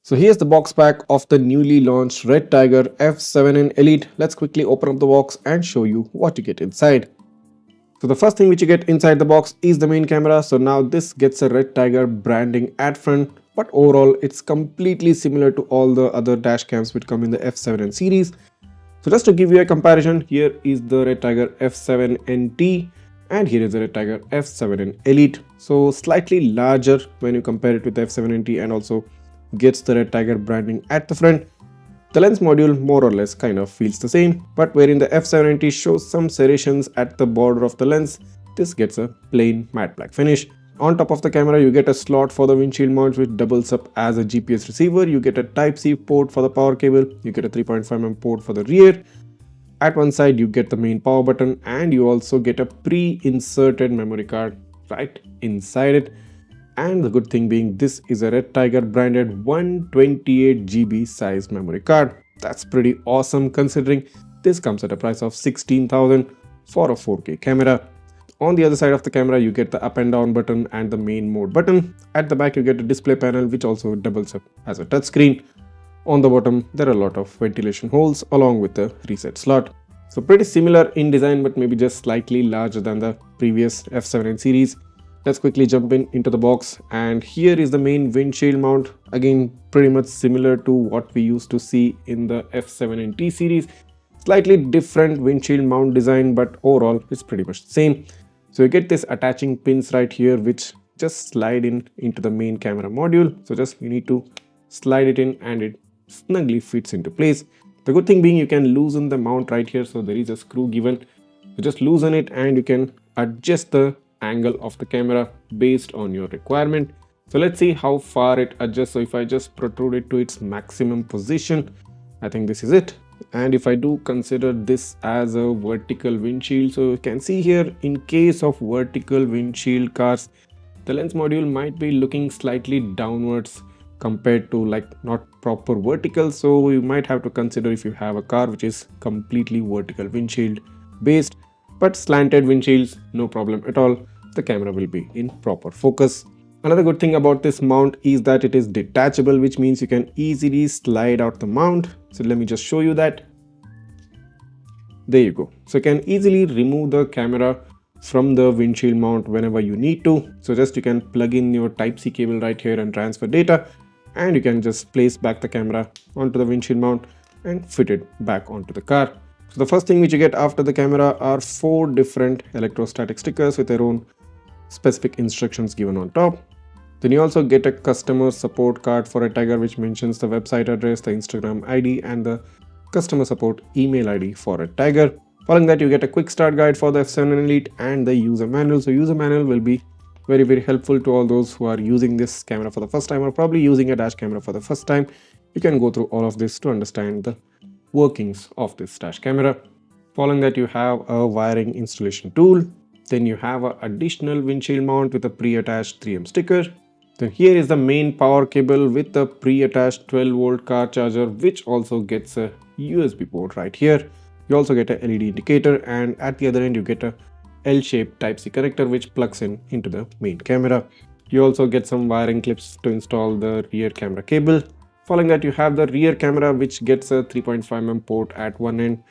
So here's the box pack of the newly launched Redtiger F7N Elite. Let's quickly open up the box and show you what you get inside. So the first thing which you get inside the box is the main camera. So now this gets a Redtiger branding at front, but overall it's completely similar to all the other dash cams which come in the F7N series. So just to give you a comparison, here is the Redtiger F7NT and here is the Redtiger F7N Elite. So slightly larger when you compare it with the F7NT and also gets the Redtiger branding at the front. The lens module more or less kind of feels the same, but wherein the F7NT shows some serrations at the border of the lens, this gets a plain matte black finish. On top of the camera, you get a slot for the windshield mount which doubles up as a GPS receiver. You get a Type-C port for the power cable. You get a 3.5mm port for the rear. At one side, you get the main power button and you also get a pre-inserted memory card right inside it. And the good thing being, this is a Redtiger branded 128GB size memory card. That's pretty awesome considering this comes at a price of 16,000 for a 4K camera. On the other side of the camera, you get the up and down button and the main mode button. At the back, you get a display panel which also doubles up as a touchscreen. On the bottom, there are a lot of ventilation holes along with the reset slot. So pretty similar in design, but maybe just slightly larger than the previous F7N series. Let's quickly jump into the box, and here is the main windshield mount. Again, pretty much similar to what we used to see in the F7NT series. Slightly different windshield mount design, but overall it's pretty much the same. So you get this attaching pins right here which just slide into the main camera module. So just you need to slide it in and it snugly fits into place. The good thing being, you can loosen the mount right here. So there is a screw given. So just loosen it and you can adjust the angle of the camera based on your requirement. So let's see how far it adjusts. So if I just protrude it to its maximum position, I think this is it. And if I do consider this as a vertical windshield, so you can see here, in case of vertical windshield cars, the lens module might be looking slightly downwards compared to like not proper vertical. So you might have to consider if you have a car which is completely vertical windshield based, but slanted windshields, no problem at all. The camera will be in proper focus. Another good thing about this mount is that it is detachable, which means you can easily slide out the mount. So let me just show you that. There you go. So you can easily remove the camera from the windshield mount whenever you need to. So just you can plug in your Type-C cable right here and transfer data, and you can just place back the camera onto the windshield mount and fit it back onto the car. So the first thing which you get after the camera are 4 different electrostatic stickers with their own specific instructions given on top. Then you also get a customer support card for Redtiger which mentions the website address, the Instagram ID and the customer support email ID for Redtiger. Following that, you get a quick start guide for the F7N Elite and the user manual. So user manual will be very helpful to all those who are using this camera for the first time or probably using a dash camera for the first time. You can go through all of this to understand the workings of this dash camera. Following that, you have a wiring installation tool. Then you have an additional windshield mount with a pre-attached 3M sticker. Then here is the main power cable with the pre-attached 12-volt car charger, which also gets a USB port right here. You also get a LED indicator, and at the other end you get a L-shaped Type-C connector which plugs into the main camera. You also get some wiring clips to install the rear camera cable. Following that, you have the rear camera which gets a 3.5mm port at one end,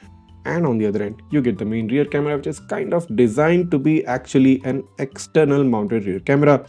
and on the other end you get the main rear camera which is kind of designed to be actually an external mounted rear camera.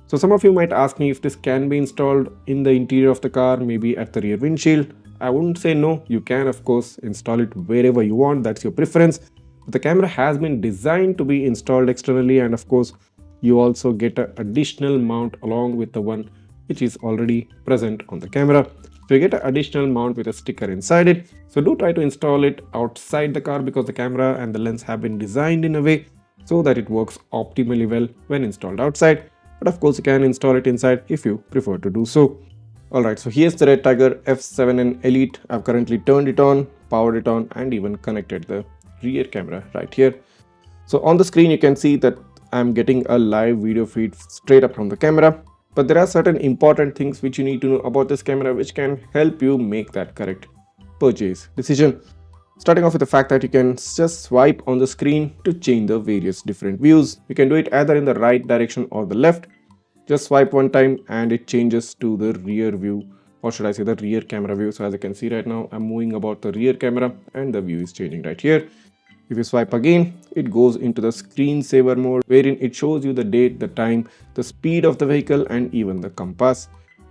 So some of you might ask me if this can be installed in the interior of the car, maybe at the rear windshield. I wouldn't say no. You can of course install it wherever you want, that's your preference. But the camera has been designed to be installed externally, and of course you also get an additional mount along with the one which is already present on the camera. So you get an additional mount with a sticker inside it. So do try to install it outside the car because the camera and the lens have been designed in a way so that it works optimally well when installed outside. But of course you can install it inside if you prefer to do so. Alright, so here's the Redtiger F7N Elite. I've currently turned it on, powered it on, and even connected the rear camera right here. So on the screen you can see that I'm getting a live video feed straight up from the camera. But there are certain important things which you need to know about this camera which can help you make that correct purchase decision. Starting off with the fact that you can just swipe on the screen to change the various different views. You can do it either in the right direction or the left. Just swipe one time and it changes to the rear view or should I say the rear camera view. So as you can see right now, I'm moving about the rear camera and the view is changing right here. If you swipe again, it goes into the screensaver mode, wherein it shows you the date, the time, the speed of the vehicle and even the compass.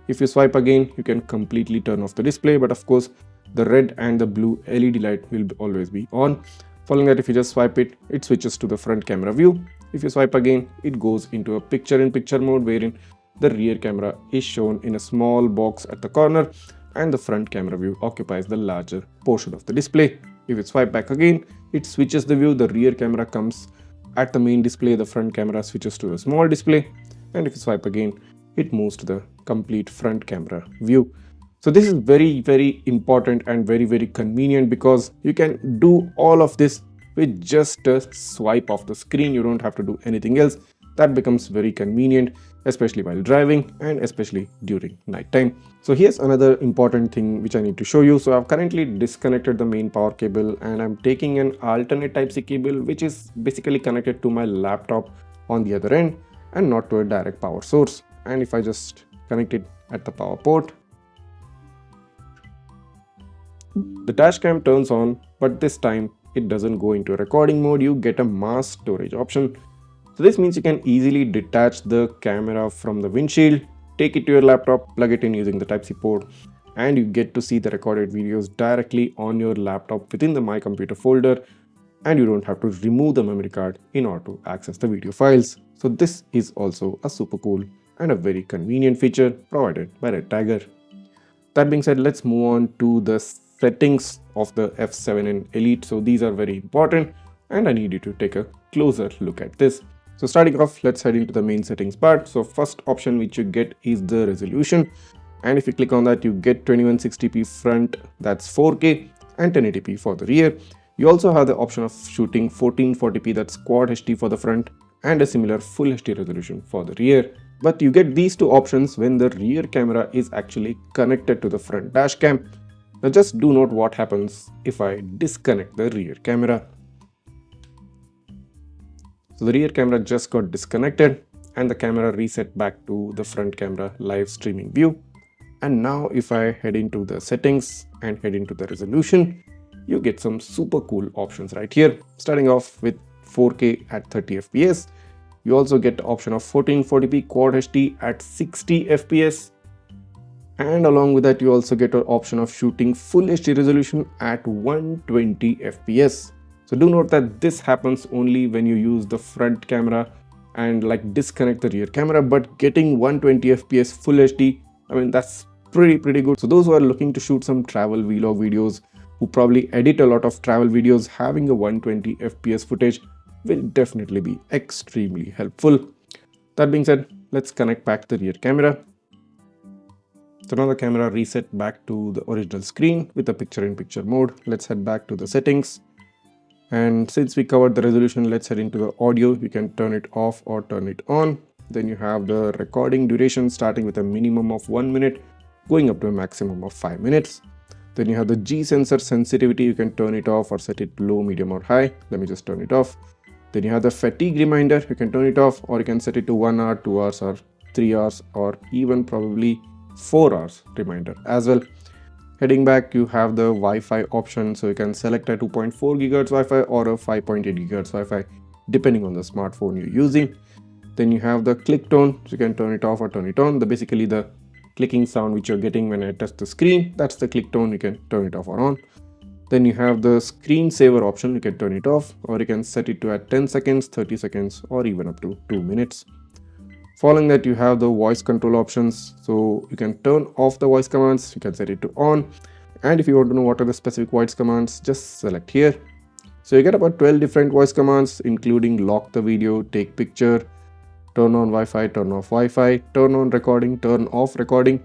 If you swipe again, you can completely turn off the display, but of course the red and the blue LED light will always be on. Following that, if you just swipe it, it switches to the front camera view. If you swipe again, it goes into a picture-in-picture mode, wherein the rear camera is shown in a small box at the corner and the front camera view occupies the larger portion of the display. If you swipe back again, it switches the view, the rear camera comes at the main display, the front camera switches to a small display, and if you swipe again, it moves to the complete front camera view. So this is very important and very convenient, because you can do all of this with just a swipe of the screen. You don't have to do anything else. That becomes very convenient, especially while driving and especially during night time. So here's another important thing which I need to show you. So I've currently disconnected the main power cable and I'm taking an alternate Type-C cable, which is basically connected to my laptop on the other end and not to a direct power source. And if I just connect it at the power port, the dash cam turns on, but this time it doesn't go into a recording mode. You get a mass storage option. So this means you can easily detach the camera from the windshield, take it to your laptop, plug it in using the Type-C port, and you get to see the recorded videos directly on your laptop within the My Computer folder, and you don't have to remove the memory card in order to access the video files. So this is also a super cool and a very convenient feature provided by Redtiger. That being said, let's move on to the settings of the F7N Elite. So these are very important and I need you to take a closer look at this. So starting off, let's head into the main settings part. So first option which you get is the resolution, and if you click on that, you get 2160p front, that's 4K, and 1080p for the rear. You also have the option of shooting 1440p, that's quad HD for the front, and a similar full HD resolution for the rear. But you get these two options when the rear camera is actually connected to the front dash cam. Now just do note what happens if I disconnect the rear camera. So the rear camera just got disconnected and the camera reset back to the front camera live streaming view. And now if I head into the settings and head into the resolution, you get some super cool options right here. Starting off with 4K at 30 FPS. You also get the option of 1440p quad HD at 60 FPS. And along with that, you also get an option of shooting full HD resolution at 120 FPS. So do note that this happens only when you use the front camera and like disconnect the rear camera, but getting 120 FPS full HD, I mean, that's pretty good. So those who are looking to shoot some travel vlog videos, who probably edit a lot of travel videos, having a 120 FPS footage will definitely be extremely helpful. That being said, let's connect back the rear camera. So now the camera reset back to the original screen with the picture-in-picture mode. Let's head back to the settings. And since we covered the resolution, let's head into the audio. You can turn it off or turn it on. Then you have the recording duration starting with a minimum of 1 minute, going up to a maximum of 5 minutes. Then you have the G sensor sensitivity. You can turn it off or set it low, medium or high. Let me just turn it off. Then you have the fatigue reminder. You can turn it off or you can set it to 1 hour, 2 hours or 3 hours or even probably 4 hours reminder as well. Heading back, you have the Wi-Fi option, so you can select a 2.4 GHz Wi-Fi or a 5.8 GHz Wi-Fi depending on the smartphone you're using. Then you have the click tone, so you can turn it off or turn it on. Basically the clicking sound which you're getting when I touch the screen, that's the click tone. You can turn it off or on. Then you have the screensaver option. You can turn it off or you can set it to at 10 seconds, 30 seconds or even up to 2 minutes. Following that, you have the voice control options. So you can turn off the voice commands, you can set it to on. And if you want to know what are the specific voice commands, just select here. So you get about 12 different voice commands, including lock the video, take picture, turn on Wi-Fi, turn off Wi-Fi, turn on recording, turn off recording,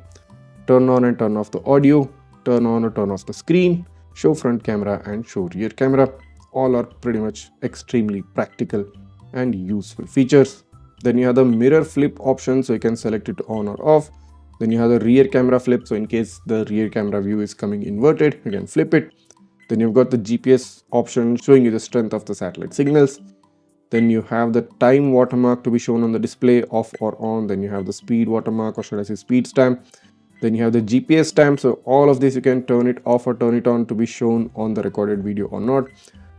turn on and turn off the audio, turn on or turn off the screen, show front camera and show rear camera. All are pretty much extremely practical and useful features. Then you have the mirror flip option, so you can select it on or off. Then you have the rear camera flip, so in case the rear camera view is coming inverted, you can flip it. Then you've got the GPS option showing you the strength of the satellite signals. Then you have the time watermark to be shown on the display, off or on. Then you have the speed watermark, or should I say speed stamp. Then you have the GPS time, so all of this you can turn it off or turn it on to be shown on the recorded video or not.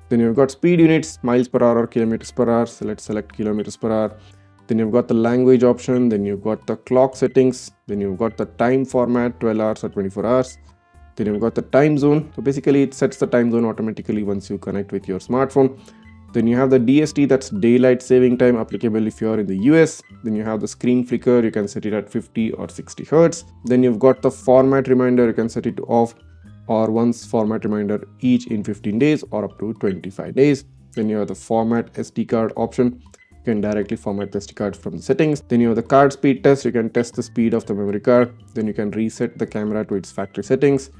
Then you've got speed units, miles per hour or kilometers per hour, so let's select kilometers per hour. Then you've got the language option, then you've got the clock settings, then you've got the time format, 12 hours or 24 hours. Then you've got the time zone, so basically it sets the time zone automatically once you connect with your smartphone. Then you have the DST, that's daylight saving time, applicable if you're in the US. Then you have the screen flicker, you can set it at 50 or 60 Hz. Then you've got the format reminder, you can set it to off or once format reminder each in 15 days or up to 25 days. Then you have the format SD card option. You can directly format the SD card from the settings. Then you have the card speed test, you can test the speed of the memory card. Then you can reset the camera to its factory settings.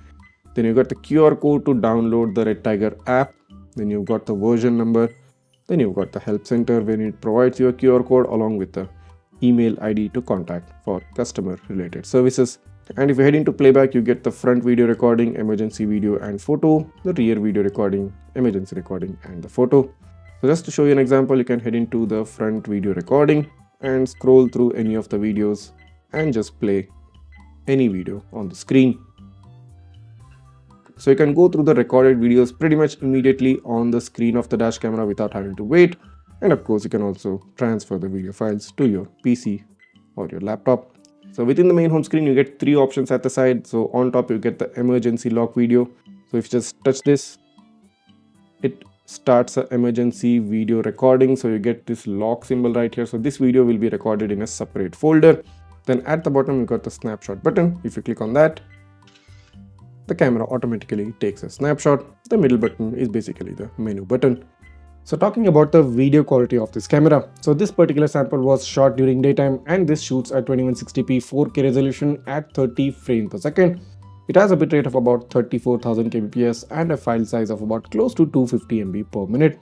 Then you've got the QR code to download the Redtiger app. Then you've got the version number. Then you've got the help center where it provides you a QR code along with the email ID to contact for customer related services. And if you head into playback, you get the front video recording, emergency video and photo, the rear video recording, emergency recording and the photo. So just to show you an example, you can head into the front video recording and scroll through any of the videos and just play any video on the screen. So you can go through the recorded videos pretty much immediately on the screen of the dash camera without having to wait. And of course, you can also transfer the video files to your PC or your laptop. So within the main home screen, you get three options at the side. So on top, you get the emergency lock video. So if you just touch this, it starts an emergency video recording. So you get this lock symbol right here. So this video will be recorded in a separate folder. Then at the bottom, you got the snapshot button. If you click on that, the camera automatically takes a snapshot. The middle button is basically the menu button. So talking about the video quality of this camera. So this particular sample was shot during daytime and this shoots at 2160p 4K resolution at 30 frames per second. It has a bitrate of about 34,000 kbps and a file size of about close to 250 MB per minute.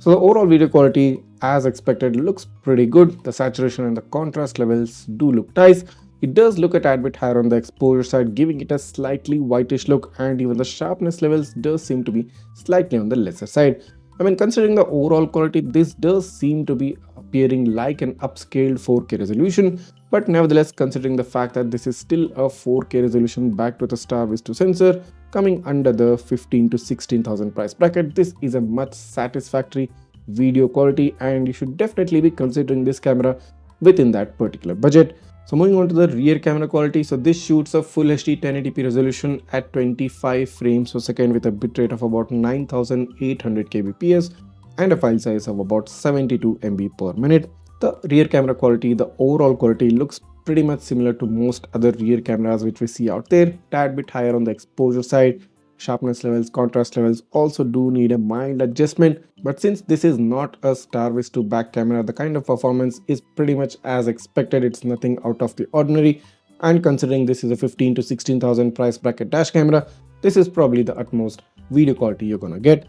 So the overall video quality, as expected, looks pretty good. The saturation and the contrast levels do look nice. It does look a tad bit higher on the exposure side, giving it a slightly whitish look, and even the sharpness levels does seem to be slightly on the lesser side. I mean, considering the overall quality, this does seem to be appearing like an upscaled 4K resolution, but nevertheless, considering the fact that this is still a 4K resolution backed with a starvis 2 sensor coming under the 15 to 16,000 price bracket, this is a much satisfactory video quality, and you should definitely be considering this camera within that particular budget. So moving on to the rear camera quality, so this shoots a full HD 1080p resolution at 25 frames per second with a bitrate of about 9800 kbps and a file size of about 72 MB per minute. The rear camera quality, the overall quality looks pretty much similar to most other rear cameras which we see out there, tad bit higher on the exposure side. Sharpness levels, contrast levels also do need a mild adjustment, but since this is not a starvis 2 back camera, the kind of performance is pretty much as expected. It's nothing out of the ordinary, and considering this is a 15 to 16,000 price bracket dash camera, this is probably the utmost video quality you're gonna get.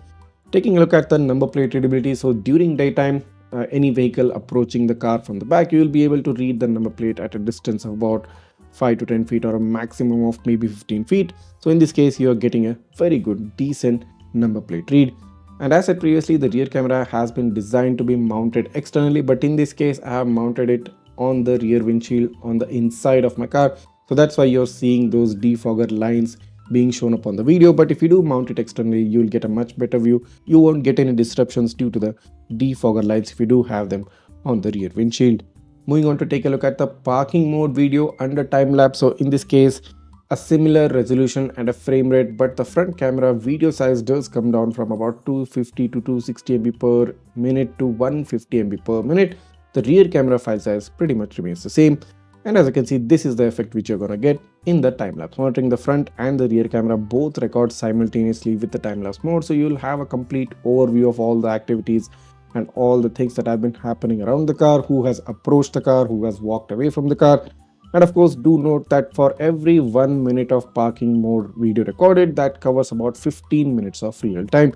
Taking a look at the number plate readability, so during daytime, any vehicle approaching the car from the back, you will be able to read the number plate at a distance of about 5 to 10 feet or a maximum of maybe 15 feet. So in this case, you are getting a very good, decent number plate read. And as said previously, the rear camera has been designed to be mounted externally, but in this case, I have mounted it on the rear windshield on the inside of my car. So that's why you're seeing those defogger lines being shown up on the video. But if you do mount it externally, you'll get a much better view. You won't get any disruptions due to the defogger lines if you do have them on the rear windshield. Moving on to take a look at the parking mode video under time lapse. So in this case, a similar resolution and a frame rate, but the front camera video size does come down from about 250 to 260 MB per minute to 150 MB per minute. The rear camera file size pretty much remains the same. And as you can see, this is the effect which you're gonna get in the time lapse. Monitoring the front and the rear camera both record simultaneously with the time lapse mode. So you'll have a complete overview of all the activities and all the things that have been happening around the car, who has approached the car, who has walked away from the car. And of course, do note that for every 1 minute of parking mode video recorded, that covers about 15 minutes of real time.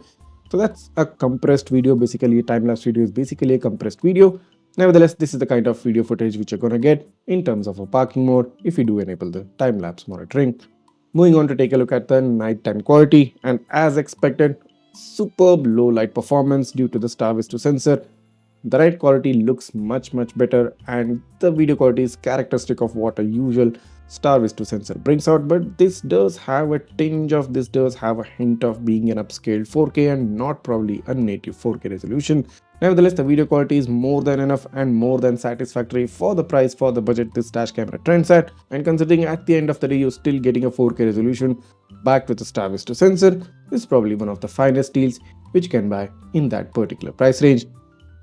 So that's a compressed video. Basically, a time-lapse video is basically a compressed video. Nevertheless, this is the kind of video footage which you're gonna get in terms of a parking mode if you do enable the time-lapse monitoring. Moving on to take a look at the nighttime quality, and as expected, superb low light performance due to the starvis 2 sensor. The light quality looks much better, and the video quality is characteristic of what a usual starvis 2 sensor brings out, but this does have a hint of being an upscaled 4K and not probably a native 4K resolution. Nevertheless, the video quality is more than enough and more than satisfactory for the price, for the budget this dash camera trends at, and considering at the end of the day you're still getting a 4K resolution backed with a starvis 2 sensor, this is probably one of the finest deals which you can buy in that particular price range.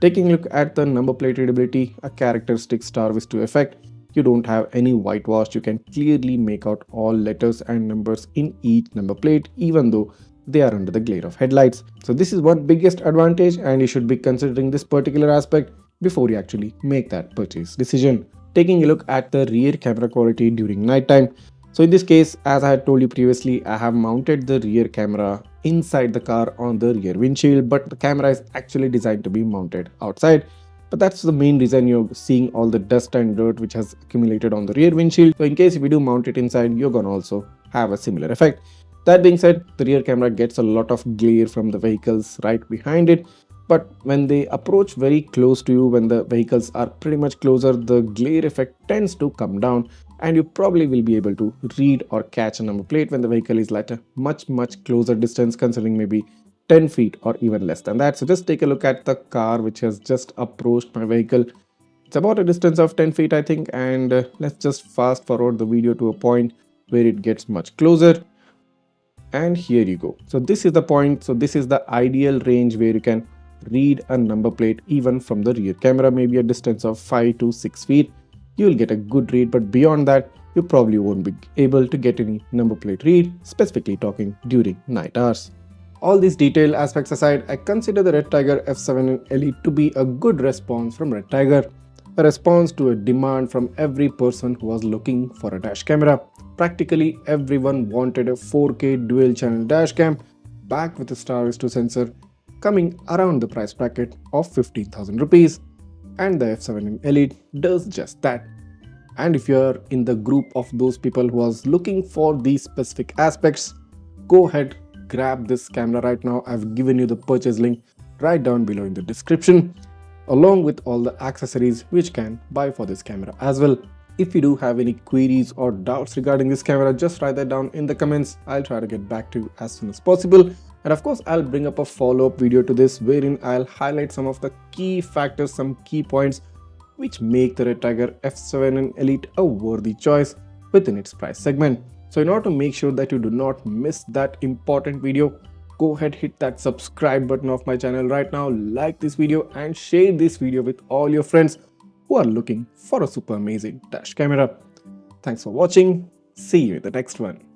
Taking a look at the number plate readability, a characteristic starvis 2 effect, you don't have any whitewash, you can clearly make out all letters and numbers in each number plate even though they are under the glare of headlights. So this is one biggest advantage, and you should be considering this particular aspect before you actually make that purchase decision. Taking a look at the rear camera quality during night time. So in this case, as I had told you previously, I have mounted the rear camera inside the car on the rear windshield, but the camera is actually designed to be mounted outside. But that's the main reason you're seeing all the dust and dirt which has accumulated on the rear windshield. So in case if you do mount it inside, you're gonna also have a similar effect. That being said, the rear camera gets a lot of glare from the vehicles right behind it, but when they approach very close to you, when the vehicles are pretty much closer, the glare effect tends to come down, and you probably will be able to read or catch a number plate when the vehicle is at a much closer distance, considering maybe 10 feet or even less than that. So just take a look at the car which has just approached my vehicle. It's about a distance of 10 feet I think, and let's just fast forward the video to a point where it gets much closer. And here you go. So this is the point. So this is the ideal range where you can read a number plate even from the rear camera, maybe a distance of 5 to 6 feet. You will get a good read, but beyond that, you probably won't be able to get any number plate read, specifically talking during night hours. All these detailed aspects aside, I consider the Redtiger F7N Elite to be a good response from Redtiger. A response to a demand from every person who was looking for a dash camera. Practically everyone wanted a 4K dual channel dash cam backed with a starvis 2 sensor, coming around the price bracket of 15,000 rupees, and the F7N Elite does just that. And if you're in the group of those people who was looking for these specific aspects, go ahead, grab this camera right now. I've given you the purchase link right down below in the description, along with all the accessories which you can buy for this camera as well. If you do have any queries or doubts regarding this camera, just write that down in the comments. I'll try to get back to you as soon as possible. And of course, I'll bring up a follow-up video to this wherein I'll highlight some of the key factors, some key points which make the Redtiger F7N Elite a worthy choice within its price segment. So in order to make sure that you do not miss that important video, go ahead, hit that subscribe button of my channel right now, like this video and share this video with all your friends who are looking for a super amazing dash camera. Thanks for watching. See you in the next one.